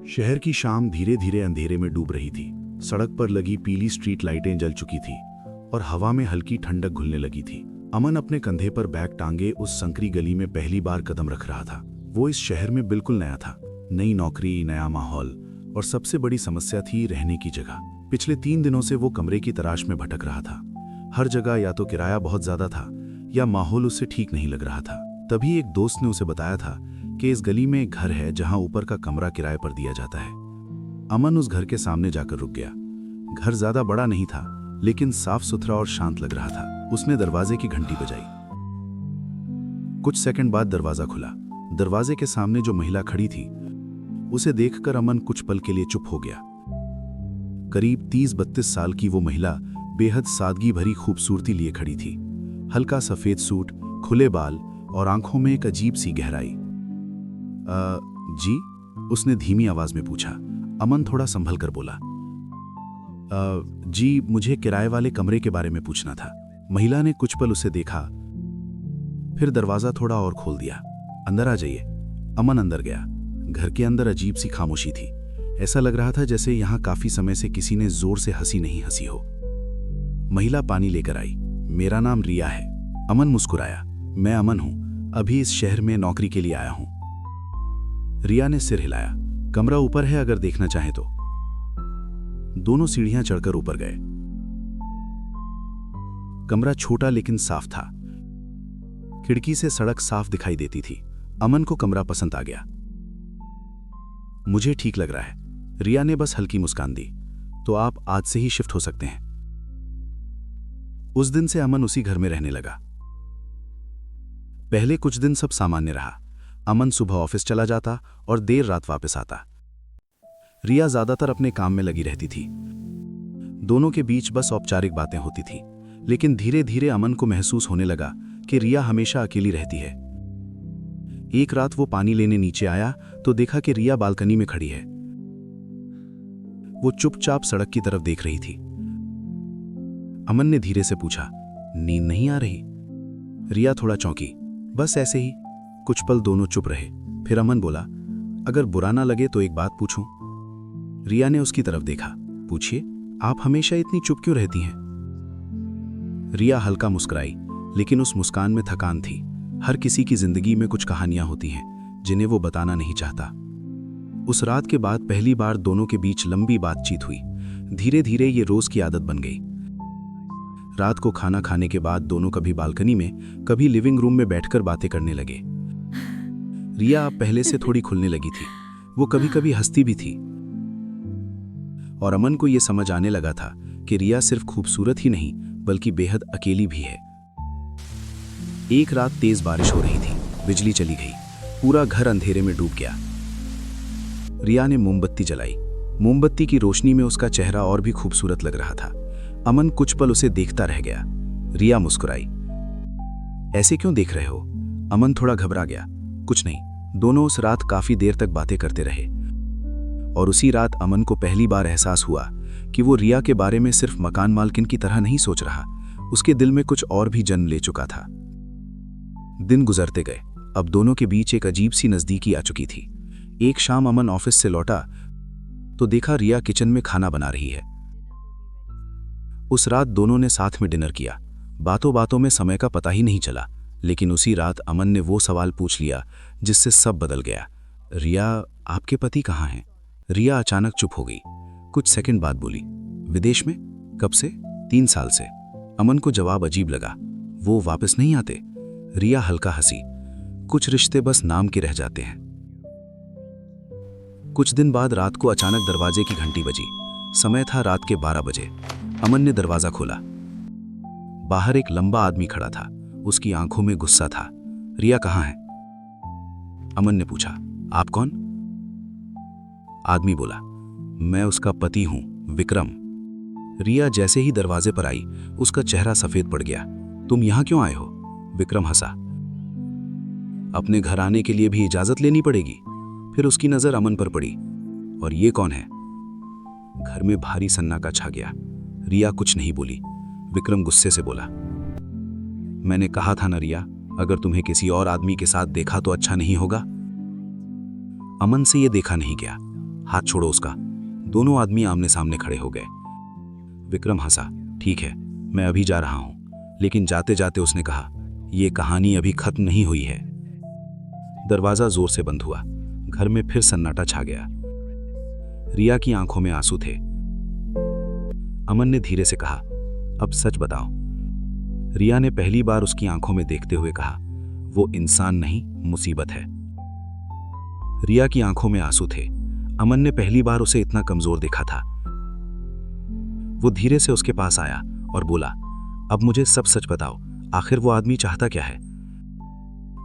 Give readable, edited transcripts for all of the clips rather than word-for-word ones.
शहर की शाम धीरे धीरे अंधेरे में डूब रही थी। सड़क पर लगी पीली स्ट्रीट लाइटें जल चुकी थी और हवा में हल्की ठंडक घुलने लगी थी। अमन अपने कंधे पर बैग टांगे उस संकरी गली में पहली बार कदम रख रहा था। वो इस शहर में बिल्कुल नया था। नई नौकरी, नया माहौल और सबसे बड़ी समस्या थी रहने की जगह। पिछले 3 दिनों से वो कमरे की तलाश में भटक रहा था। हर जगह या तो किराया बहुत ज्यादा था या माहौल उसे ठीक नहीं लग रहा था। तभी एक दोस्त ने उसे बताया था कि इस गली में एक घर है जहां ऊपर का कमरा किराए पर दिया जाता है। अमन उस घर के सामने जाकर रुक गया। घर ज्यादा बड़ा नहीं था, लेकिन साफ सुथरा और शांत लग रहा था। उसने दरवाजे की घंटी बजाई। कुछ सेकंड बाद दरवाजा खुला। दरवाजे के सामने जो महिला खड़ी थी, उसे देखकर अमन कुछ पल के लिए चुप हो गया। करीब 30-32 साल की वो महिला बेहद सादगी भरी खूबसूरती लिए खड़ी थी। हल्का सफेद सूट, खुले बाल और आंखों में एक अजीब सी गहराई। जी? उसने धीमी आवाज में पूछा। अमन थोड़ा संभल कर बोला, जी, मुझे किराए वाले कमरे के बारे में पूछना था। महिला ने कुछ पल उसे देखा, फिर दरवाजा थोड़ा और खोल दिया। अंदर आ जाइए। अमन अंदर गया। घर के अंदर अजीब सी खामोशी थी। ऐसा लग रहा था जैसे यहां काफी समय से किसी ने जोर से हंसी नहीं हंसी हो। महिला पानी लेकर आई। मेरा नाम रिया है। अमन मुस्कुराया। मैं अमन हूं, अभी इस शहर में नौकरी के लिए आया हूं। रिया ने सिर हिलाया। कमरा ऊपर है, अगर देखना चाहें तो। दोनों सीढ़ियां चढ़कर ऊपर गए। कमरा छोटा लेकिन साफ था। खिड़की से सड़क साफ दिखाई देती थी। अमन को कमरा पसंद आ गया। मुझे ठीक लग रहा है। रिया ने बस हल्की मुस्कान दी। तो आप आज से ही शिफ्ट हो सकते हैं। उस दिन से अमन उसी घर में रहने लगा। पहले कुछ दिन सब सामान्य रहा। अमन सुबह ऑफिस चला जाता और देर रात वापस आता। रिया ज्यादातर अपने काम में लगी रहती थी। दोनों के बीच बस औपचारिक बातें होती थी, लेकिन धीरे धीरे अमन को महसूस होने लगा कि रिया हमेशा अकेली रहती है। एक रात वो पानी लेने नीचे आया तो देखा कि रिया बालकनी में खड़ी है। वो चुपचाप सड़क की तरफ देख रही थी। अमन ने धीरे से पूछा, नींद नहीं आ रही? रिया थोड़ा चौंकी। बस ऐसे ही। कुछ पल दोनों चुप रहे। फिर अमन बोला, अगर बुरा ना लगे तो एक बात पूछूं? रिया ने उसकी तरफ देखा। पूछिए, आप हमेशा इतनी चुप क्यों रहती हैं? रिया हल्का मुस्कुराई, लेकिन उस मुस्कान में थकान थी। हर किसी की जिंदगी में कुछ कहानियां होती हैं जिन्हें वो बताना नहीं चाहता। उस रात के बाद पहली बार दोनों के बीच लंबी बातचीत हुई। धीरे धीरे ये रोज की आदत बन गई। रात को खाना खाने के बाद दोनों कभी बालकनी में, कभी लिविंग रूम में बैठकर बातें करने लगे। रिया अब पहले से थोड़ी खुलने लगी थी। वो कभी कभी हंसती भी थी। और अमन को यह समझ आने लगा था कि रिया सिर्फ खूबसूरत ही नहीं, बल्कि बेहद अकेली भी है। एक रात तेज बारिश हो रही थी। बिजली चली गई। पूरा घर अंधेरे में डूब गया। रिया ने मोमबत्ती जलाई। मोमबत्ती की रोशनी में उसका चेहरा और भी खूबसूरत लग रहा था। अमन कुछ पल उसे देखता रह गया। रिया मुस्कुराई। ऐसे क्यों देख रहे हो? अमन थोड़ा घबरा गया। कुछ नहीं। दोनों उस रात काफी देर तक बातें करते रहे। और उसी रात अमन को पहली बार एहसास हुआ कि वो रिया के बारे में सिर्फ मकान मालकिन की तरह नहीं सोच रहा। उसके दिल में कुछ और भी जन्म ले चुका था। दिन गुजरते गए। अब दोनों के बीच एक अजीब सी नजदीकी आ चुकी थी। एक शाम अमन ऑफिस से लौटा तो देखा रिया किचन में खाना बना रही है। उस रात दोनों ने साथ में डिनर किया। बातों बातों में समय का पता ही नहीं चला। लेकिन उसी रात अमन ने वो सवाल पूछ लिया जिससे सब बदल गया। रिया, आपके पति कहाँ हैं? रिया अचानक चुप हो गई। कुछ सेकंड बाद बोली, विदेश में। कब से? 3 साल से। अमन को जवाब अजीब लगा। वो वापस नहीं आते? रिया हल्का हंसी। कुछ रिश्ते बस नाम के रह जाते हैं। कुछ दिन बाद रात को अचानक दरवाजे की घंटी बजी। समय था रात के 12 बजे। अमन ने दरवाजा खोला। बाहर एक लंबा आदमी खड़ा था। उसकी आंखों में गुस्सा था। रिया कहाँ है? अमन ने पूछा। आप कौन? आदमी बोला, मैं उसका पति हूं, विक्रम। रिया जैसे ही दरवाजे पर आई, उसका चेहरा सफेद पड़ गया। तुम यहां क्यों आए हो? विक्रम हंसा। अपने घर आने के लिए भी इजाजत लेनी पड़ेगी। फिर उसकी नजर अमन पर पड़ी। और ये कौन है? घर में भारी सन्नाटा छा गया। रिया कुछ नहीं बोली। विक्रम गुस्से से बोला, मैंने कहा था ना रिया, अगर तुम्हें किसी और आदमी के साथ देखा तो अच्छा नहीं होगा। अमन से यह देखा नहीं गया। हाथ छोड़ो उसका। दोनों आदमी आमने सामने खड़े हो गए। विक्रम हंसा। ठीक है, मैं अभी जा रहा हूं। लेकिन जाते जाते उसने कहा, यह कहानी अभी खत्म नहीं हुई है। दरवाजा जोर से बंद हुआ। घर में फिर सन्नाटा छा गया। रिया की आंखों में आंसू थे। अमन ने धीरे से कहा, अब सच बताओ। रिया ने पहली बार उसकी आंखों में देखते हुए कहा, वो इंसान नहीं, मुसीबत है। रिया की आंखों में आंसू थे। अमन ने पहली बार उसे इतना कमजोर देखा था। वो धीरे से उसके पास आया और बोला, अब मुझे सब सच बताओ, आखिर वो आदमी चाहता क्या है?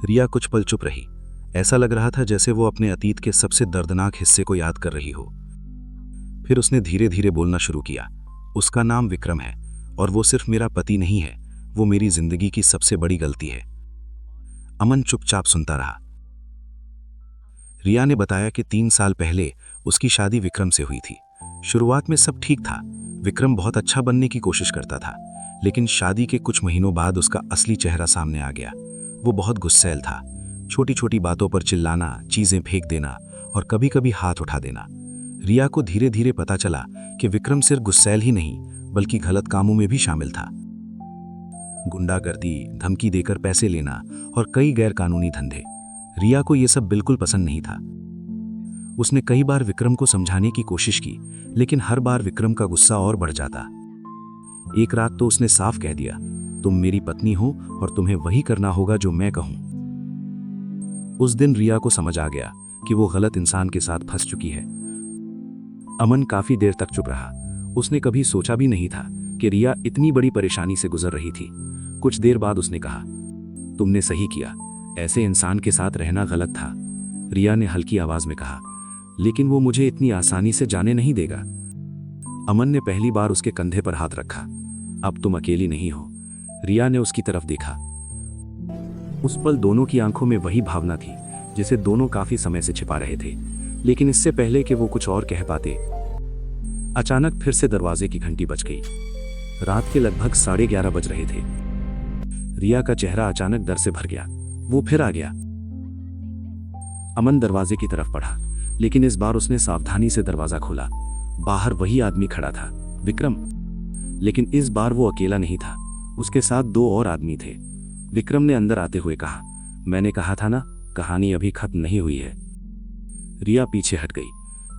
रिया कुछ पल चुप रही। ऐसा लग रहा था जैसे वो अपने अतीत के सबसे दर्दनाक हिस्से को याद कर रही हो। फिर उसने धीरे धीरे बोलना शुरू किया, उसका नाम विक्रम है और वो सिर्फ मेरा पति नहीं है, वो मेरी जिंदगी की सबसे बड़ी गलती है। अमन चुपचाप सुनता रहा। रिया ने बताया कि 3 साल पहले उसकी शादी विक्रम से हुई थी। शुरुआत में सब ठीक था। विक्रम बहुत अच्छा बनने की कोशिश करता था, लेकिन शादी के कुछ महीनों बाद उसका असली चेहरा सामने आ गया। वो बहुत गुस्सैल था। छोटी छोटी बातों पर चिल्लाना, चीजें फेंक देना और कभी कभी हाथ उठा देना। रिया को धीरे धीरे पता चला कि विक्रम सिर्फ गुस्सैल ही नहीं, बल्कि गलत कामों में भी शामिल था। गुंडागर्दी, धमकी देकर पैसे लेना और कई गैर कानूनी धंधे। रिया को यह सब बिल्कुल पसंद नहीं था। उसने कई बार विक्रम को समझाने की कोशिश की, लेकिन हर बार विक्रम का गुस्सा और बढ़ जाता। एक रात तो उसने साफ कह दिया, तुम मेरी पत्नी हो और तुम्हें वही करना होगा जो मैं कहूं। उस दिन रिया को समझ आ गया कि वो गलत इंसान के साथ फंस चुकी है। अमन काफी देर तक चुप रहा। उसने कभी सोचा भी नहीं था कि रिया इतनी बड़ी परेशानी से गुजर रही थी। कुछ देर बाद उसने कहा, तुमने सही किया, ऐसे इंसान के साथ रहना गलत था। रिया ने हल्की आवाज में कहा, लेकिन वो मुझे इतनी आसानी से जाने नहीं देगा। अमन ने पहली बार उसके कंधे पर हाथ रखा। अब तुम अकेली नहीं हो। रिया ने उसकी तरफ देखा। उस पल दोनों की आंखों में वही भावना थी जिसे दोनों काफी समय से छिपा रहे थे। लेकिन इससे पहले कि वो कुछ और कह पाते, अचानक फिर से दरवाजे की घंटी बज गई। रात के लगभग 11:30 बज रहे थे। रिया का चेहरा अचानक डर से भर गया। वो फिर आ गया। अमन दरवाजे की तरफ बढ़ा, लेकिन इस बार उसने सावधानी से दरवाजा खोला। बाहर वही आदमी खड़ा था, विक्रम। लेकिन इस बार वो अकेला नहीं था, उसके साथ 2 और आदमी थे। विक्रम ने अंदर आते हुए कहा, मैंने कहा था ना, कहानी अभी खत्म नहीं हुई है। रिया पीछे हट गई।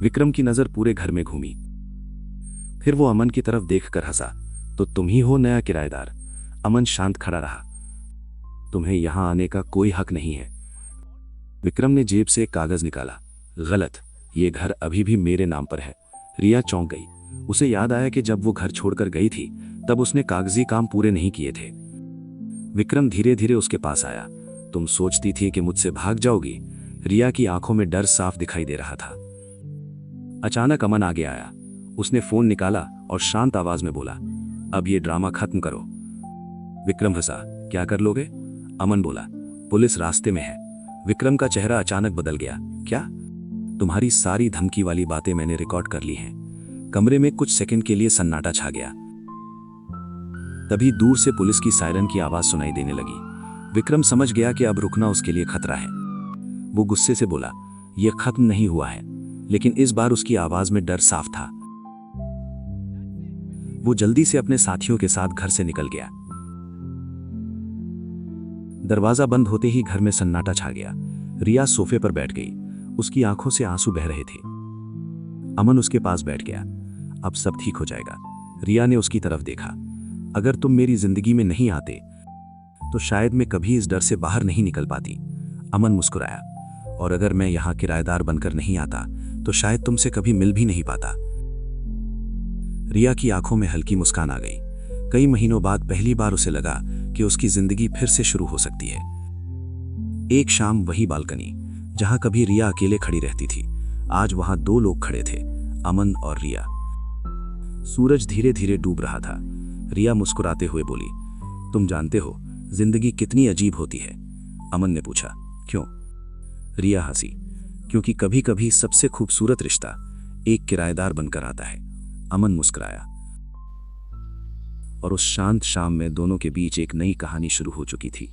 विक्रम की नजर पूरे घर में घूमी। फिर वो अमन की तरफ देखकर हंसा, तो तुम ही हो नया किराएदार? अमन शांत खड़ा रहा। तुम्हें यहां आने का कोई हक नहीं है। विक्रम ने जेब से एक कागज निकाला। गलत, ये घर अभी भी मेरे नाम पर है। रिया चौंक गई। उसे याद आया कि जब वो घर छोड़कर गई थी तब उसने कागजी काम पूरे नहीं किए थे। विक्रम धीरे धीरे उसके पास आया। तुम सोचती थी कि मुझसे भाग जाओगी? रिया की आंखों में डर साफ दिखाई दे रहा था। अचानक अमन आगे आया। उसने फोन निकाला और शांत आवाज में बोला, अब ये ड्रामा खत्म करो। विक्रम हंसा, क्या कर लोगे? अमन बोला, पुलिस रास्ते में है। विक्रम का चेहरा अचानक बदल गया। क्या? तुम्हारी सारी धमकी वाली बातें मैंने रिकॉर्ड कर ली हैं। कमरे में कुछ सेकंड के लिए सन्नाटा छा गया। तभी दूर से पुलिस की सायरन की आवाज सुनाई देने लगी। विक्रम समझ गया कि अब रुकना उसके लिए खतरा है। वो गुस्से से बोला, यह खत्म नहीं हुआ है। लेकिन इस बार उसकी आवाज में डर साफ था। वो जल्दी से अपने साथियों के साथ घर से निकल गया। दरवाजा बंद होते ही घर में सन्नाटा छा गया। रिया सोफे पर बैठ गई। उसकी आंखों से आंसू बह रहे थे। अमन उसके पास बैठ गया। अब सब ठीक हो जाएगा। रिया ने उसकी तरफ देखा। अगर तुम मेरी जिंदगी में नहीं आते तो शायद मैं कभी इस डर से बाहर नहीं निकल पाती। अमन मुस्कुराया। और अगर मैं यहां किराएदार बनकर नहीं आता तो शायद तुमसे कभी मिल भी नहीं पाता। रिया की आंखों में हल्की मुस्कान आ गई। कई महीनों बाद पहली बार उसे लगा कि उसकी जिंदगी फिर से शुरू हो सकती है। एक शाम वही बालकनी जहां कभी रिया अकेले खड़ी रहती थी, आज वहां 2 लोग खड़े थे, अमन और रिया। सूरज धीरे धीरे डूब रहा था। रिया मुस्कुराते हुए बोली, तुम जानते हो जिंदगी कितनी अजीब होती है? अमन ने पूछा। क्यों? रिया हंसी। क्योंकि कभी कभी सबसे खूबसूरत रिश्ता एक किराएदार बनकर आता है। अमन मुस्कुराया। और उस शांत शाम में दोनों के बीच एक नई कहानी शुरू हो चुकी थी।